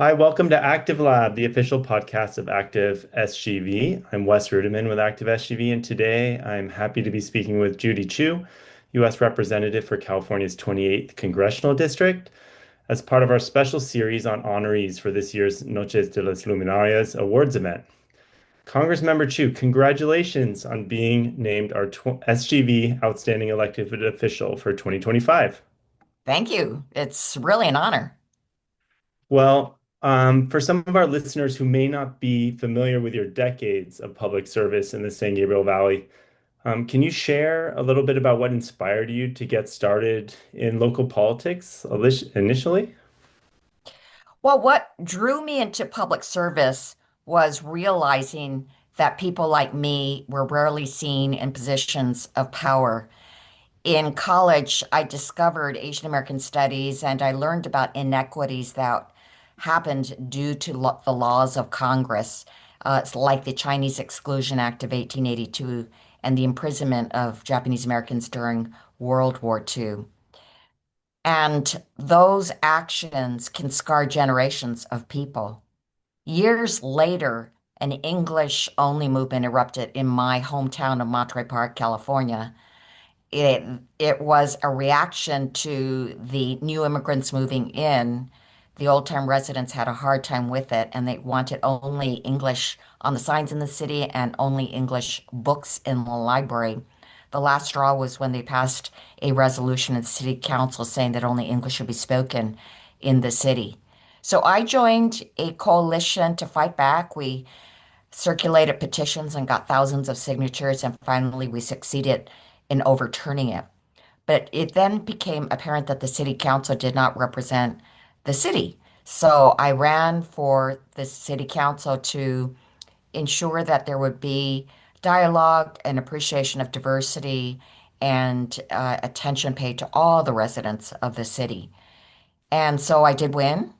Hi, welcome to ActiveLab, the official podcast of Active SGV. I'm Wes Rudiman with Active SGV, and today I'm happy to be speaking with Judy Chu, U.S. Representative for California's 28th Congressional District, as part of our special series on honorees for this year's Noches de las Luminarias awards event. Congressmember Chu, congratulations on being named our SGV Outstanding Elected Official for 2025. Thank you. It's really an honor. Well, for some of our listeners who may not be familiar with your decades of public service in the San Gabriel Valley, can you share a little bit about what inspired you to get started in local politics initially? Well, what drew me into public service was realizing that people like me were rarely seen in positions of power. In college, I discovered Asian American studies and I learned about inequities that happened due to the laws of Congress. It's like the Chinese Exclusion Act of 1882 and the imprisonment of Japanese Americans during World War II. And those actions can scar generations of people. Years later, an English only movement erupted in my hometown of Monterey Park, California. It, it was a reaction to the new immigrants moving in. The old time residents had a hard time with it, and they wanted only English on the signs in the city and only English books in the library. The last straw was when they passed a resolution in city council saying that only English should be spoken in the city. So I joined a coalition to fight back. We circulated petitions and got thousands of signatures, and finally we succeeded in overturning it. But it then became apparent that the city council did not represent the city. So I ran for the city council to ensure that there would be dialogue and appreciation of diversity and attention paid to all the residents of the city. And so I did win.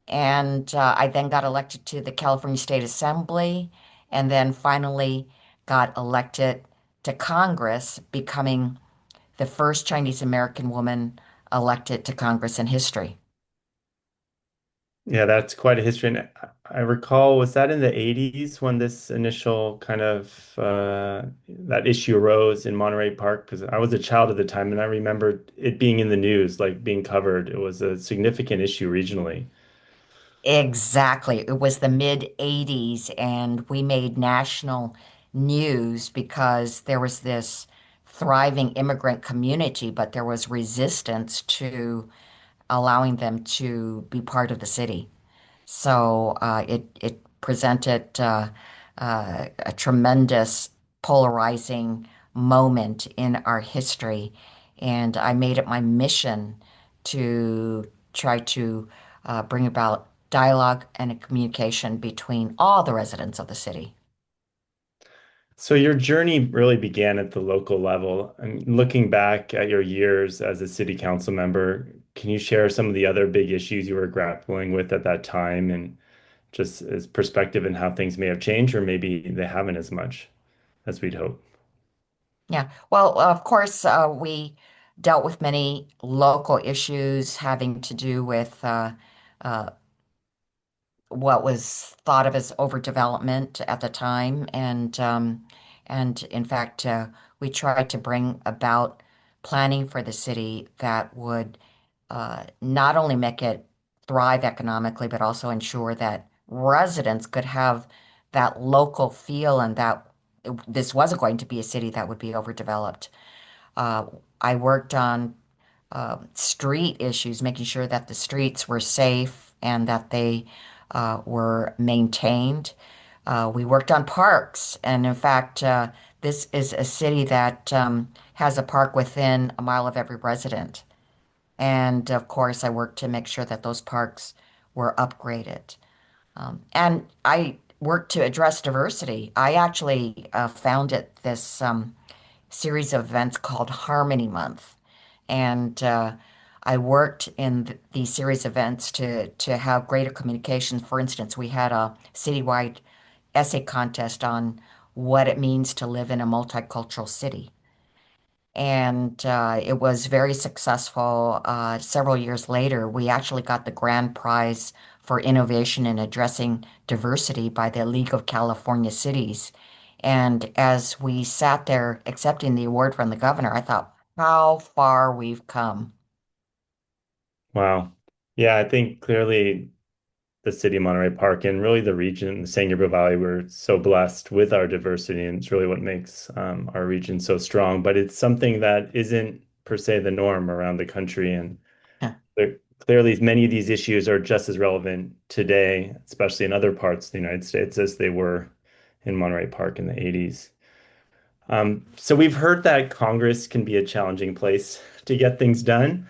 And I then got elected to the California State Assembly and then finally got elected to Congress, becoming the first Chinese American woman elected to Congress in history. Yeah, that's quite a history. And I recall, was that in the 80s when this initial kind of that issue arose in Monterey Park? Because I was a child at the time and I remember it being in the news, like being covered. It was a significant issue regionally. Exactly. It was the mid 80s, and we made national news because there was this thriving immigrant community, but there was resistance to allowing them to be part of the city. So it presented a tremendous polarizing moment in our history, and I made it my mission to try to bring about dialogue and a communication between all the residents of the city. So your journey really began at the local level. And looking back at your years as a city council member, can you share some of the other big issues you were grappling with at that time and just as perspective and how things may have changed, or maybe they haven't as much as we'd hope? Yeah. Well, of course, we dealt with many local issues having to do with uh, what was thought of as overdevelopment at the time, and in fact, we tried to bring about planning for the city that would not only make it thrive economically, but also ensure that residents could have that local feel and that this wasn't going to be a city that would be overdeveloped. Uh, I worked on street issues, making sure that the streets were safe and that they were maintained. We worked on parks, and in fact, this is a city that has a park within a mile of every resident. And of course, I worked to make sure that those parks were upgraded. And I worked to address diversity. I actually founded this series of events called Harmony Month. And I worked in these series of events to have greater communication. For instance, we had a citywide essay contest on what it means to live in a multicultural city. And it was very successful. Several years later, we actually got the grand prize for innovation in addressing diversity by the League of California Cities. And as we sat there accepting the award from the governor, I thought, how far we've come. Wow. Yeah, I think clearly the city of Monterey Park and really the region, the San Gabriel Valley, we're so blessed with our diversity, and it's really what makes our region so strong. But it's something that isn't per se the norm around the country, and clearly many of these issues are just as relevant today, especially in other parts of the United States, as they were in Monterey Park in the 80s. So we've heard that Congress can be a challenging place to get things done.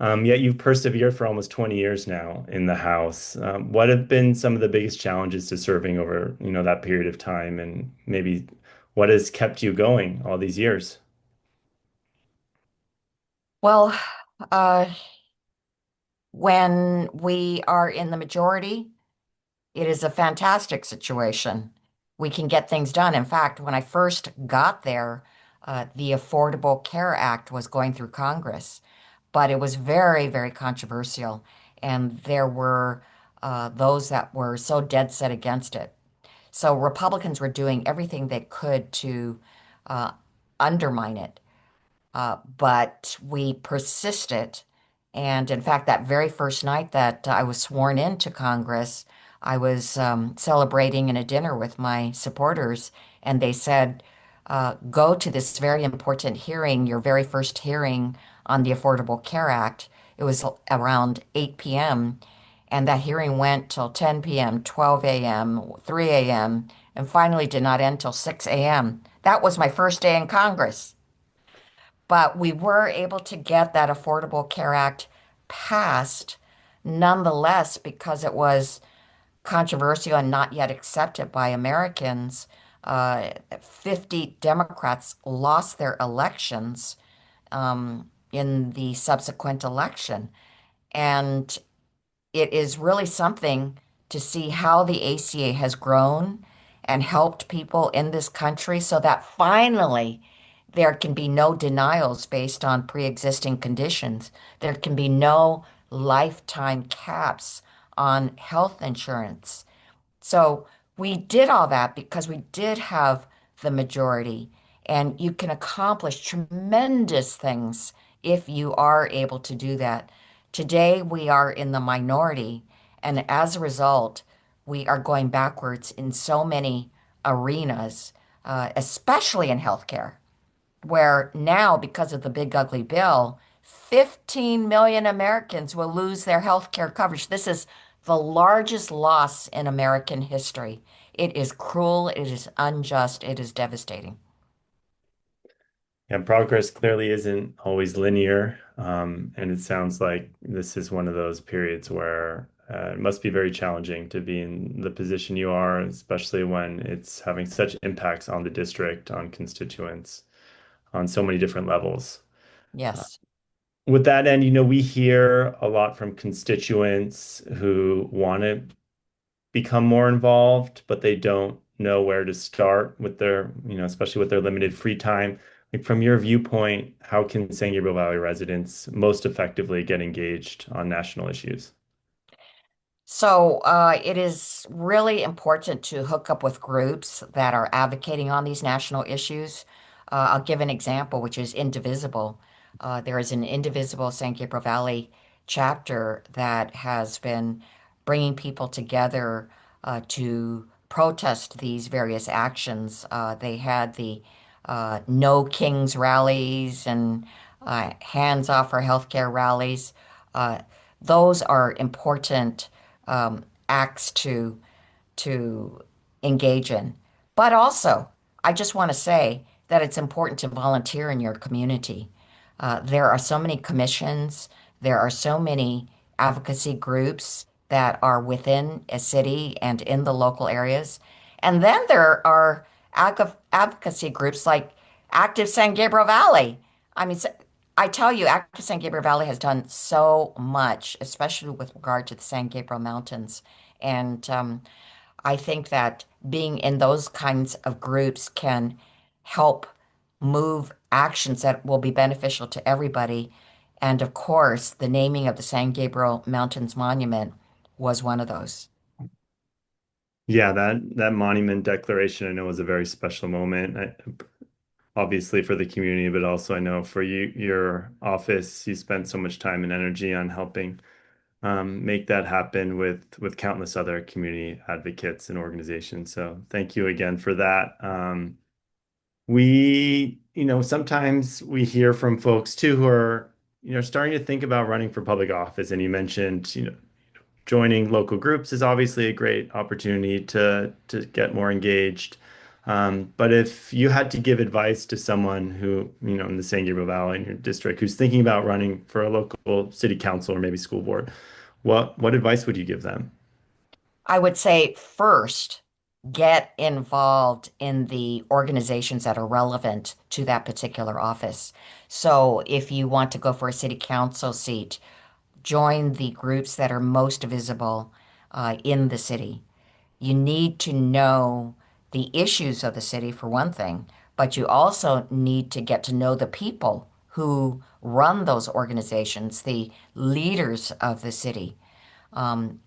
Yet you've persevered for almost 20 years now in the House. What have been some of the biggest challenges to serving over, that period of time, and maybe what has kept you going all these years? Well, uh, when we are in the majority, it is a fantastic situation. We can get things done. In fact, when I first got there, the Affordable Care Act was going through Congress, but it was very, very controversial. And there were those that were so dead set against it. So Republicans were doing everything they could to uh, undermine it. But we persisted. And in fact, that very first night that I was sworn into Congress, I was celebrating in a dinner with my supporters, and they said, go to this very important hearing, your very first hearing on the Affordable Care Act. It was around 8 p.m., and that hearing went till 10 p.m., 12 a.m., 3 a.m., and finally did not end till 6 a.m. That was my first day in Congress. But we were able to get that Affordable Care Act passed nonetheless because it was controversial and not yet accepted by Americans. 50 Democrats lost their elections in the subsequent election. And it is really something to see how the ACA has grown and helped people in this country so that finally there can be no denials based on pre-existing conditions. There can be no lifetime caps on health insurance. So we did all that because we did have the majority, and you can accomplish tremendous things if you are able to do that. Today, we are in the minority, and as a result, we are going backwards in so many arenas, especially in healthcare, where now, because of the big ugly bill, 15 million Americans will lose their health care coverage. This is the largest loss in American history. It is cruel, it is unjust, it is devastating. And progress clearly isn't always linear. And it sounds like this is one of those periods where it must be very challenging to be in the position you are, especially when it's having such impacts on the district, on constituents, on so many different levels. Yes. With that end, we hear a lot from constituents who want to become more involved, but they don't know where to start with their, especially with their limited free time. Like from your viewpoint, how can San Gabriel Valley residents most effectively get engaged on national issues? So it is really important to hook up with groups that are advocating on these national issues. I'll give an example, which is Indivisible. There is an Indivisible San Gabriel Valley chapter that has been bringing people together to protest these various actions. They had the No Kings rallies and Hands Off for Healthcare rallies. Uh, those are important acts to engage in. But also, I just want to say that it's important to volunteer in your community. There are so many commissions, there are so many advocacy groups that are within a city and in the local areas. And then there are advocacy groups like Active San Gabriel Valley. I mean, I tell you, Active San Gabriel Valley has done so much, especially with regard to the San Gabriel Mountains. And I think that being in those kinds of groups can help move actions that will be beneficial to everybody. And of course, the naming of the San Gabriel Mountains Monument was one of those. Yeah, that monument declaration I know was a very special moment. Obviously for the community, but also I know for you, your office, you spent so much time and energy on helping make that happen with countless other community advocates and organizations. So thank you again for that. Sometimes we hear from folks too who are, starting to think about running for public office. And you mentioned, joining local groups is obviously a great opportunity to get more engaged. But if you had to give advice to someone who, in the San Gabriel Valley in your district, who's thinking about running for a local city council or maybe school board, what advice would you give them? I would say first, get involved in the organizations that are relevant to that particular office. So if you want to go for a city council seat, join the groups that are most visible in the city. You need to know the issues of the city for one thing, but you also need to get to know the people who run those organizations, the leaders of the city.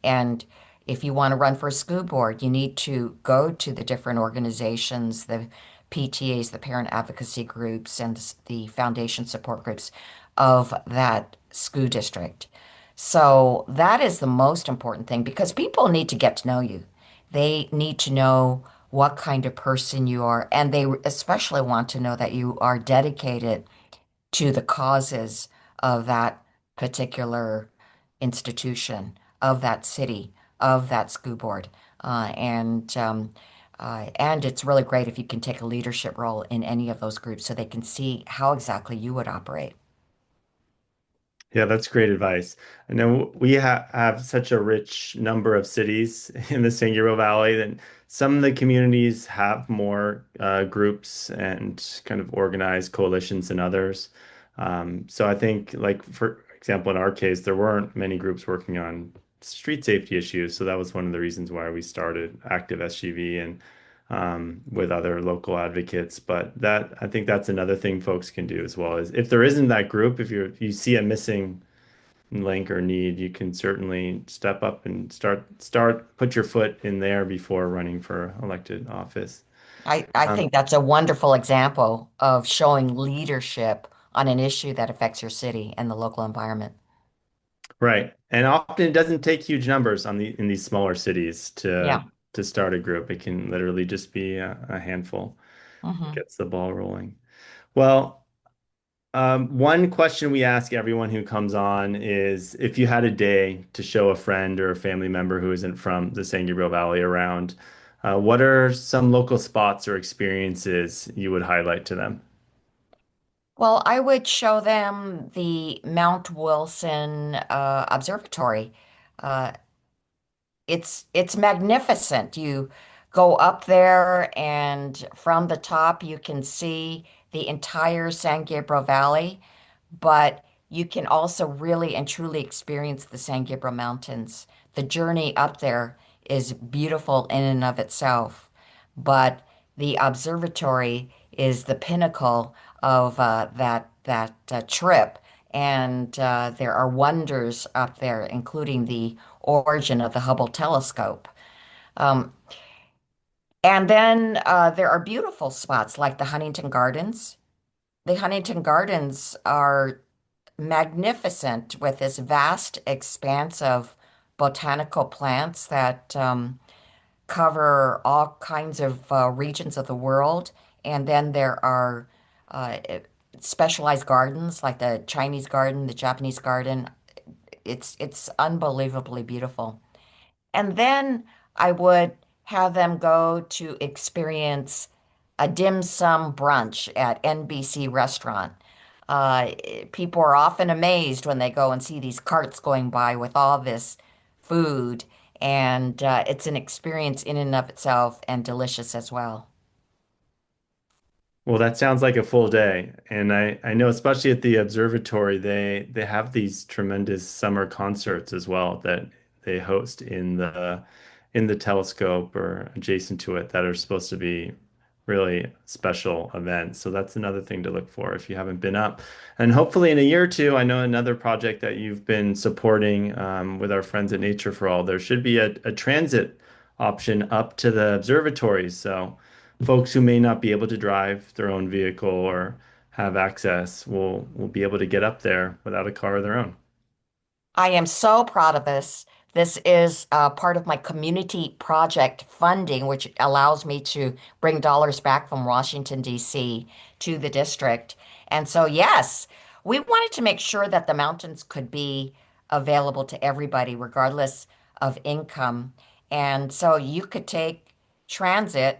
And if you want to run for a school board, you need to go to the different organizations, the PTAs, the parent advocacy groups, and the foundation support groups of that school district. So that is the most important thing because people need to get to know you. They need to know what kind of person you are, and they especially want to know that you are dedicated to the causes of that particular institution, of that city, of that school board. And it's really great if you can take a leadership role in any of those groups so they can see how exactly you would operate. Yeah, that's great advice. I know we have such a rich number of cities in the San Gabriel Valley that some of the communities have more groups and kind of organized coalitions than others. So I think, like for example, in our case, there weren't many groups working on street safety issues. So that was one of the reasons why we started Active SGV and with other local advocates. But that I think that's another thing folks can do as well is if there isn't that group, if you see a missing link or need, you can certainly step up and put your foot in there before running for elected office. I Um, think that's a wonderful example of showing leadership on an issue that affects your city and the local environment. right. And often it doesn't take huge numbers in these smaller cities Yeah. to start a group. It can literally just be a handful that Hmm. gets the ball rolling. Well, one question we ask everyone who comes on is if you had a day to show a friend or a family member who isn't from the San Gabriel Valley around, what are some local spots or experiences you would highlight to them? Well, I would show them the Mount Wilson Observatory. Uh, it's magnificent. You go up there, and from the top, you can see the entire San Gabriel Valley, but you can also really and truly experience the San Gabriel Mountains. The journey up there is beautiful in and of itself, but the observatory is the pinnacle of that trip. And there are wonders up there, including the origin of the Hubble telescope. Um, and then there are beautiful spots like the Huntington Gardens. The Huntington Gardens are magnificent with this vast expanse of botanical plants that cover all kinds of regions of the world. And then there are uh, specialized gardens like the Chinese garden, the Japanese garden. It's unbelievably beautiful. And then I would have them go to experience a dim sum brunch at NBC Restaurant. Uh, People are often amazed when they go and see these carts going by with all this food, and it's an experience in and of itself and delicious as well. Well, that sounds like a full day. And I know especially at the observatory, they have these tremendous summer concerts as well that they host in the telescope or adjacent to it that are supposed to be really special event. So that's another thing to look for if you haven't been up. And hopefully in a year or two, I know another project that you've been supporting with our friends at Nature for All, there should be a transit option up to the observatories. So folks who may not be able to drive their own vehicle or have access will be able to get up there without a car of their own. I am so proud of this. This is part of my community project funding, which allows me to bring dollars back from Washington, D.C. to the district. And so, yes, we wanted to make sure that the mountains could be available to everybody, regardless of income. And so you could take transit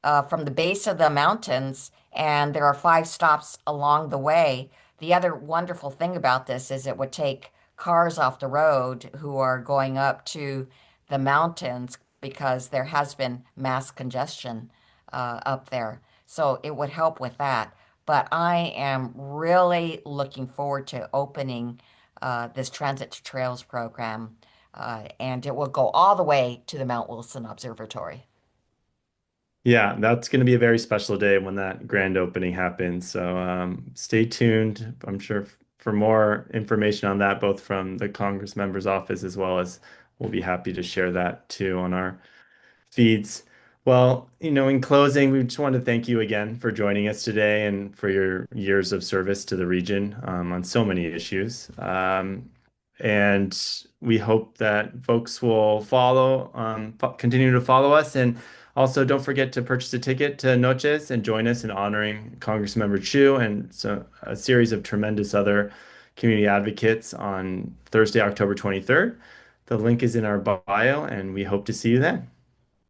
from the base of the mountains, and there are 5 stops along the way. The other wonderful thing about this is it would take cars off the road who are going up to the mountains because there has been mass congestion up there. So it would help with that. But I am really looking forward to opening this Transit to Trails program, and it will go all the way to the Mount Wilson Observatory. Yeah, that's going to be a very special day when that grand opening happens. So stay tuned. I'm sure for more information on that, both from the Congress member's office as well as we'll be happy to share that too on our feeds. Well, in closing, we just want to thank you again for joining us today and for your years of service to the region on so many issues. And we hope that folks will continue to follow us. And also, don't forget to purchase a ticket to Noches and join us in honoring Congressmember Chu and a series of tremendous other community advocates on Thursday, October 23rd. The link is in our bio, and we hope to see you then.